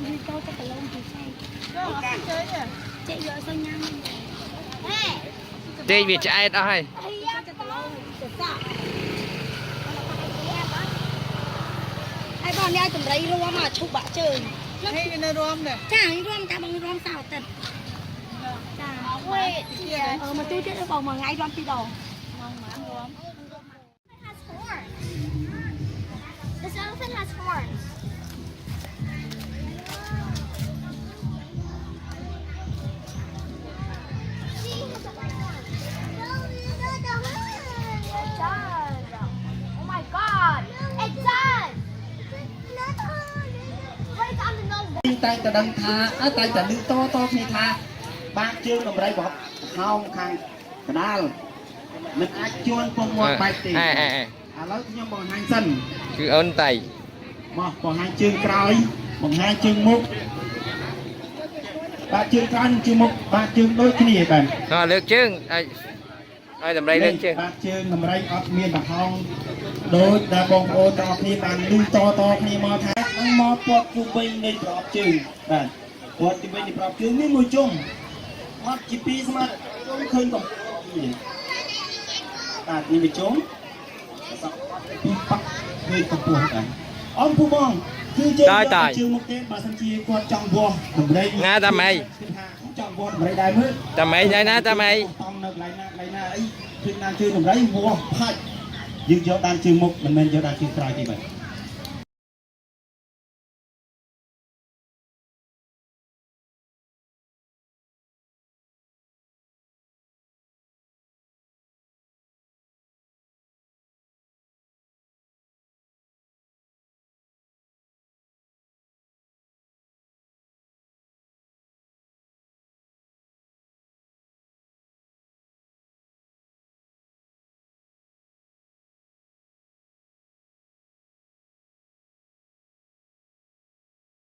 đi cho cái lông thì sao chị giờ sao nhang chơi việc chạy đó hay ai bọn đi ai tụi đấy luôn mà chụp bạ chơi hay cái này rôm này chẳng rôm ta bằng rôm sao tận mà tôi chết bầu mà ngay rôm tí đầu This elephant has horns. See, it has a white horn. It does. Oh my god. It does. But it's on the nose. តែតដឹងថាតែតឮតគ្នាថាបាក់ជើងដំរីបោះហោមខាងកដាលមិនអាចជួនពងមាត់បែកទេឥឡូវខ្ញុំបង្ហាញសិន គឺអូនតៃ មកបង្ហាញជើងក្រោយបង្ហាញជើងមុខបាក់ជើងក្រោយនិងជើងមុខបាក់ជើងដូចគ្នាបាទ លើកជើងឲ្យតម្រៃលើកជើង បាក់ជើងដំរីអត់មានប្រហោងដូចដែលបងប្អូនទាំងអស់គ្នាបានឮតគ្នាមកថាមកពាត់ជុំវិញនៃប្រអប់ជើងបាទពាត់ជុំវិញនៃប្រអប់ជើងនេះមួយជុំអត់ជាពីរស្មើជុំឃើញកំបាទនេះមួយជុំពីប៉ាក់ឃើញកំពស់ដែរអមពូបងគឺជើងជើងមុខទេបើសិនជាគាត់ចង់វាស់ដំរីណាតាម៉ៃចង់វាស់ដំរីដែរមើលតាម៉ៃដែរណាតាម៉ៃតំនៅកន្លែងណាអីជើងណាជើងដំរីវាស់ផាច់យើងយកដានជើងមុខមិនមែនយកដានជើងក្រោយទេបាទ